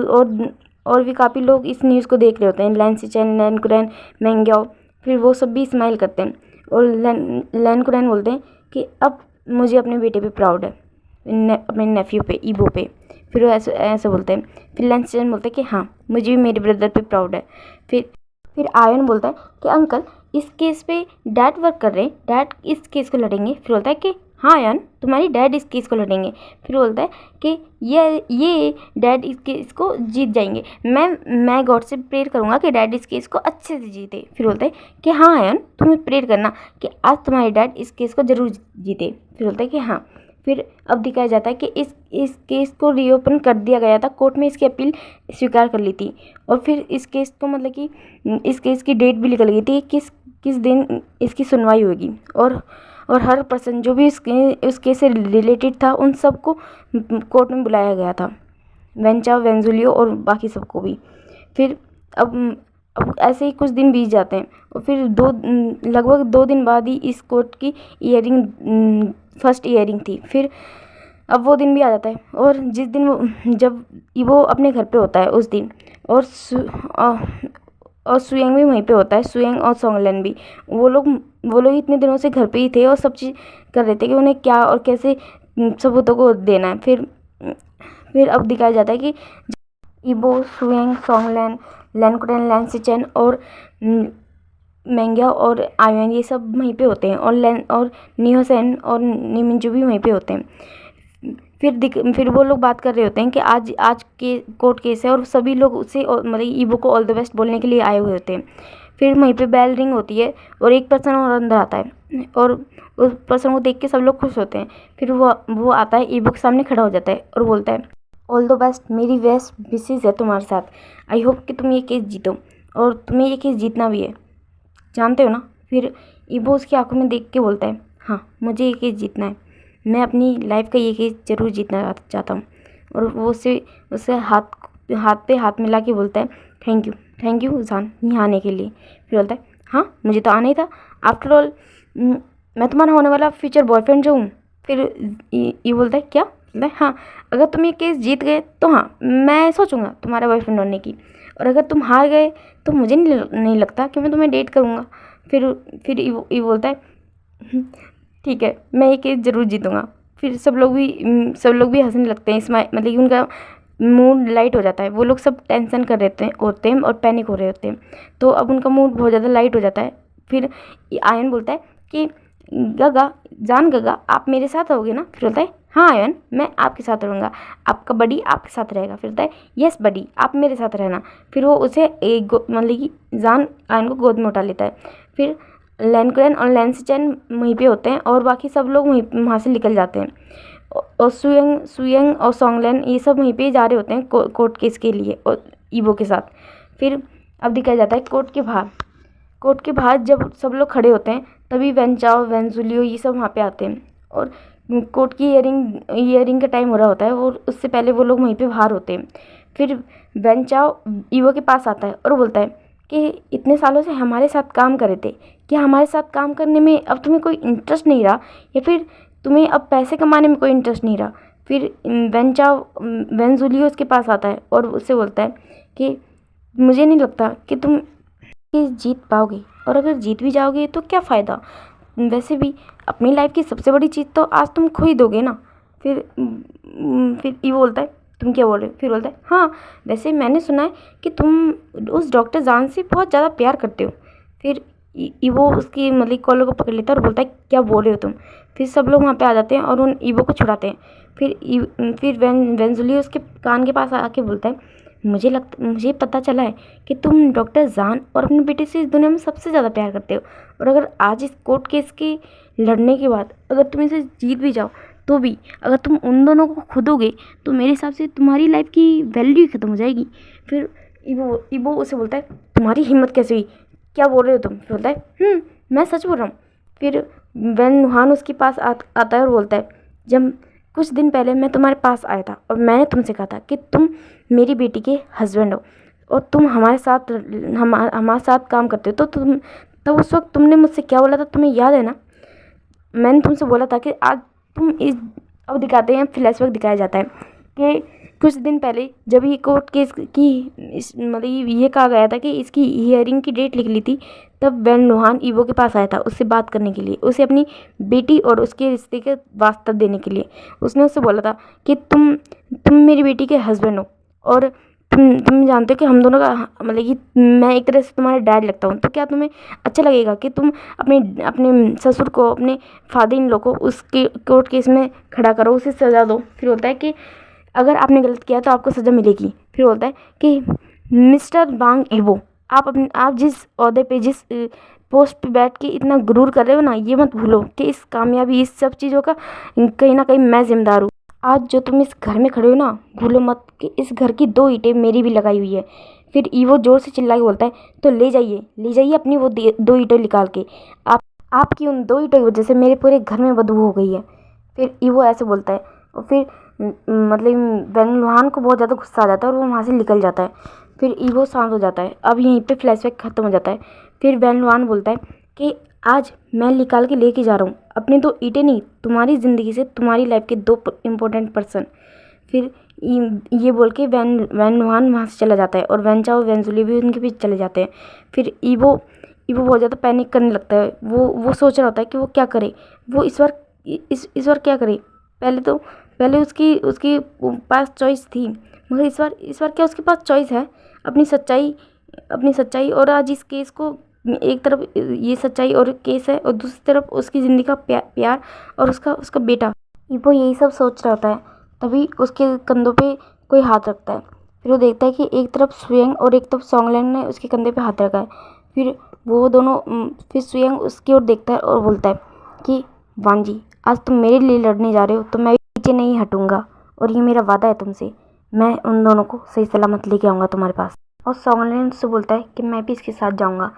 और भी काफ़ी लोग इस न्यूज़ को देख रहे होते हैं, लैन सिचेन, लैन कुरैन, मेंग्याओ। फिर वो सब भी स्माइल करते हैं और लैन कुरैन बोलते हैं कि अब मुझे अपने बेटे पे प्राउड है, अपने नेफ्यू पे, ईबो पे। फिर वो ऐसे बोलते हैं। फिर लैन सिचेन बोलते हैं कि हाँ मुझे भी मेरे ब्रदर पे प्राउड है। फिर आयन बोलता है कि अंकल इस केस पे डैड वर्क कर रहे हैं, डैड इस केस को लड़ेंगे। फिर बोलता है कि हाँ आयन तुम्हारी डैड इस केस को लड़ेंगे। फिर बोलता है कि ये डैड इस केस को जीत जाएंगे, मैं गॉड से प्रेयर करूँगा कि डैड इस केस को अच्छे से जीते। फिर बोलता है कि हाँ आयन तुम प्रेयर करना कि आज तुम्हारे डैड इस केस को ज़रूर जीते। फिर बोलता है कि हाँ। फिर अब दिखाया जाता है कि इस केस को रीओपन कर दिया गया था, कोर्ट में इसकी अपील स्वीकार कर ली थी और फिर इस केस को मतलब कि इस केस की डेट भी निकल गई थी, किस दिन इसकी सुनवाई होगी। और हर पर्सन जो भी उस केस से रिलेटेड था उन सबको कोर्ट में बुलाया गया था, वेंचा, वेंजुलियो और बाकी सबको भी। फिर अब ऐसे ही कुछ दिन बीत जाते हैं और फिर लगभग 2 दिन बाद ही इस कोर्ट की फर्स्ट हियरिंग थी। फिर अब वो दिन भी आ जाता है और जिस दिन जब वो अपने घर पे होता है उस दिन, और सुयंग भी वहीं पे होता है, सुयंग और सोंगलेन भी। वो लोग इतने दिनों से घर पे ही थे और सब चीज़ कर रहे थे कि उन्हें क्या और कैसे सबूतों को देना है। फिर अब दिखाया जाता है कि ईबो, सुयंग, सोंगलेन, लैन कुरैन, लैन सिचेन और मेंग्या और आयन ये सब वहीं पे होते हैं और निहोसेन और निमिंजू भी वहीं पे होते हैं। फिर वो लोग बात कर रहे होते हैं कि आज के कोर्ट केस है और सभी लोग उसे मतलब ईबो को ऑल द बेस्ट बोलने के लिए आए हुए होते हैं। फिर वहीं पे बेल रिंग होती है और एक पर्सन और अंदर आता है और उस पर्सन को देख के सब लोग खुश होते हैं। फिर वो आता है, ईबो के सामने खड़ा हो जाता है और बोलता है ऑल द बेस्ट, मेरी बेस्ट विशेज़ है तुम्हारे साथ। आई होप कि तुम ये केस जीतो, और तुम्हें ये केस जीतना भी है, जानते हो ना। फिर ईवो उसकी आंखों में देख के बोलता है, हाँ मुझे ये केस जीतना है, मैं अपनी लाइफ का ये केस ज़रूर जीतना चाहता हूँ। और वो उससे हाथ पे हाथ मिला के बोलता है, थैंक यू जान, यहाँ आने के लिए। फिर बोलता है, हाँ मुझे तो आना ही था, आफ्टर ऑल मैं तुम्हारा होने वाला फ्यूचर बॉयफ्रेंड जो हूँ। फिर ये बोलता है, क्या? बोलता है, हाँ अगर तुम ये केस जीत गए तो हाँ मैं सोचूंगा तुम्हारा बॉयफ्रेंड होने की, और अगर तुम हार गए तो मुझे नहीं लगता कि मैं तुम्हें डेट करूँगा। फिर ये बोलता है, ठीक है मैं ये केस ज़रूर जीतूँगा। फिर सब लोग भी हंसने लगते हैं। मतलब कि उनका मूड लाइट हो जाता है। वो लोग सब टेंशन कर रहे होते हैं और पैनिक हो रहे होते हैं, तो अब उनका मूड बहुत ज़्यादा लाइट हो जाता है। फिर आयन बोलता है कि गगा आप मेरे साथ रहोगे ना? फिर बोलता है, हाँ आयन मैं आपके साथ रहूँगा, आपका बडी आपके साथ रहेगा। फिर बोलता है, यस बडी आप मेरे साथ रहना। फिर वो उसे मतलब कि जान आयन को गोद में उठा लेता है। फिर लैनकुरैन और लैंसचैन वहीं पे होते हैं और बाकी सब लोग वहाँ से निकल जाते हैं। और सुयंग और सोंगलैन ये सब वहीं पे जा रहे होते हैं कोर्ट केस के लिए और ईवो के साथ। फिर अब दिखाया जाता है कोर्ट के बाहर जब सब लोग खड़े होते हैं तभी वेंचाओ वेंजुलियो ये सब वहाँ पे आते हैं, और कोर्ट की ईयरिंग का टाइम हो रहा होता है और उससे पहले वो लोग वहीं पे बाहर होते हैं। फिर वेंचाओ ईवो के पास आता है और बोलता है कि इतने सालों से हमारे साथ काम कर रहे थे, क्या हमारे साथ काम करने में अब तुम्हें कोई इंटरेस्ट नहीं रहा, या फिर तुम्हें अब पैसे कमाने में कोई इंटरेस्ट नहीं रहा? फिर वेंजुलियो उसके पास आता है और उससे बोलता है कि मुझे नहीं लगता कि तुम ये जीत पाओगे, और अगर जीत भी जाओगे तो क्या फ़ायदा, वैसे भी अपनी लाइफ की सबसे बड़ी चीज़ तो आज तुम खो ही दोगे ना। फिर ये बोलता है, तुम क्या बोल रहे हो? फिर बोलता है, हाँ वैसे मैंने सुना है कि तुम उस डॉक्टर जान से बहुत ज़्यादा प्यार करते हो। फिर ईवो उसकी मतलब कॉलर को पकड़ लेता है और बोलता है, क्या बोल रहे हो तुम? फिर सब लोग वहाँ पे आ जाते हैं और उन ईवो को छुड़ाते हैं। फिर वेंजुली उसके कान के पास आके बोलता है, मुझे पता चला है कि तुम डॉक्टर जान और अपने बेटे से इस दुनिया में सबसे ज़्यादा प्यार करते हो, और अगर आज इस कोर्ट केस के लड़ने के बाद अगर तुम इसे जीत भी जाओ तो भी अगर तुम उन दोनों को खो दोगे तो मेरे हिसाब से तुम्हारी लाइफ की वैल्यू ख़त्म हो जाएगी। फिर ईवो उसे बोलता है, तुम्हारी हिम्मत कैसे हुई, क्या बोल रहे हो तुम? फिर बोलता है, मैं सच बोल रहा हूँ। फिर वेन नुहान उसके पास आता है और बोलता है, जब कुछ दिन पहले मैं तुम्हारे पास आया था और मैंने तुमसे कहा था कि तुम मेरी बेटी के हस्बैंड हो और तुम हमारे साथ काम करते हो, तो तब उस वक्त तुमने मुझसे क्या बोला था, तुम्हें याद है ना? मैंने तुमसे बोला था कि आज तुम इस अब दिखाते हैं, फ्लैशबैक दिखाया जाता है कि कुछ दिन पहले जब ये कोर्ट केस की मतलब ये कहा गया था कि इसकी हियरिंग की डेट लिख ली थी, तब वेन नुहान ईवो के पास आया था उससे बात करने के लिए, उसे अपनी बेटी और उसके रिश्ते के वास्ता देने के लिए। उसने उससे बोला था कि तुम मेरी बेटी के हस्बैंड हो, और तुम जानते हो कि हम दोनों का मतलब कि मैं एक तरह से तुम्हारे डैड लगता हूँ, तो क्या तुम्हें अच्छा लगेगा कि तुम अपने ससुर को, अपने फादर इन लॉ को उसके कोर्ट केस में खड़ा करो, उसे सज़ा दो? फिर होता है कि अगर आपने गलत किया तो आपको सज़ा मिलेगी। फिर बोलता है कि मिस्टर वांग ईवो, आप जिस ओहदे पे, जिस पोस्ट पे बैठ के इतना गुरूर कर रहे हो ना, ये मत भूलो कि इस कामयाबी, इस सब चीज़ों का कहीं ना कहीं मैं जिम्मेदार हूँ। आज जो तुम इस घर में खड़े हो ना, भूलो मत कि इस घर की 2 ईंटें मेरी भी लगाई हुई है। फिर ईवो जोर से चिल्ला के बोलता है, तो ले जाइए अपनी वो 2 ईंटें निकाल के, आपकी उन 2 ईंटों की वजह से मेरे पूरे घर में बदबू हो गई है। फिर ईवो ऐसे बोलता है और फिर मतलब वेन लुहान को बहुत ज़्यादा गुस्सा आ जाता है और वो वहाँ से निकल जाता है। फिर ईवो शांत हो जाता है। अब यहीं पे फ्लैशबैक ख़त्म हो जाता है। फिर वेन लुहान बोलता है कि आज मैं निकाल के लेके जा रहा हूँ अपनी 2 ईंटें नहीं, तुम्हारी ज़िंदगी से तुम्हारी लाइफ के 2 इम्पोर्टेंट पर्सन। फिर ये बोल के वेन लुहान वहाँ से चला जाता है और वेंचाओ वेंजुली भी उनके पीछे चले जाते हैं। फिर ईवो बहुत ज़्यादा पैनिक करने लगता है। वो सोच रहा होता है कि वो क्या करे, वो इस बार क्या करे। पहले उसकी पास चॉइस थी, मगर इस बार क्या उसके पास चॉइस है? अपनी सच्चाई और आज इस केस को, एक तरफ ये सच्चाई और केस है और दूसरी तरफ उसकी ज़िंदगी का प्यार और उसका बेटा। वो यही सब सोच रहा होता है, तभी उसके कंधों पे कोई हाथ रखता है। फिर वो देखता है कि एक तरफ सुयंग और एक तरफ सोंगलैन ने उसके कंधे पे हाथ रखा है। फिर वो दोनों फिर सुयंग उसकी ओर देखता है और बोलता है कि वांजी, आज तुम मेरे लिए लड़ने जा रहे हो तो मैं पीछे नहीं हटूंगा, और ये मेरा वादा है तुमसे। मैं उन दोनों को सही सलामत लेके आऊँगा तुम्हारे पास। और सॉन्गलैन उससे बोलता है कि मैं भी इसके साथ जाऊँगा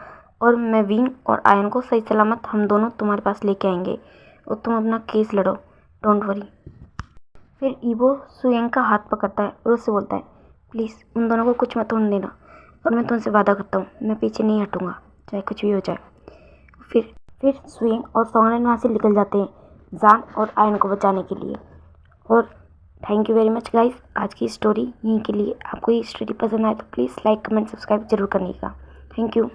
और मैं विंग और आयन को सही सलामत हम दोनों तुम्हारे पास लेके आएंगे और तुम अपना केस लड़ो, डोंट वरी। फिर ईवो सुयंग का हाथ पकड़ता है और उससे बोलता है प्लीज़ उन दोनों को कुछ मत होने देना और मैं तुमसे वादा करता हूँ मैं पीछे नहीं हटूँगा चाहे कुछ भी हो जाए। फिर सुयंग और सॉन्गलैन वहाँ से निकल जाते हैं जान और आयन को बचाने के लिए। और thank you very much guys, आज की स्टोरी यहीं के लिए। आपको ये स्टोरी पसंद आए तो प्लीज़ लाइक कमेंट सब्सक्राइब जरूर करने का। Thank you.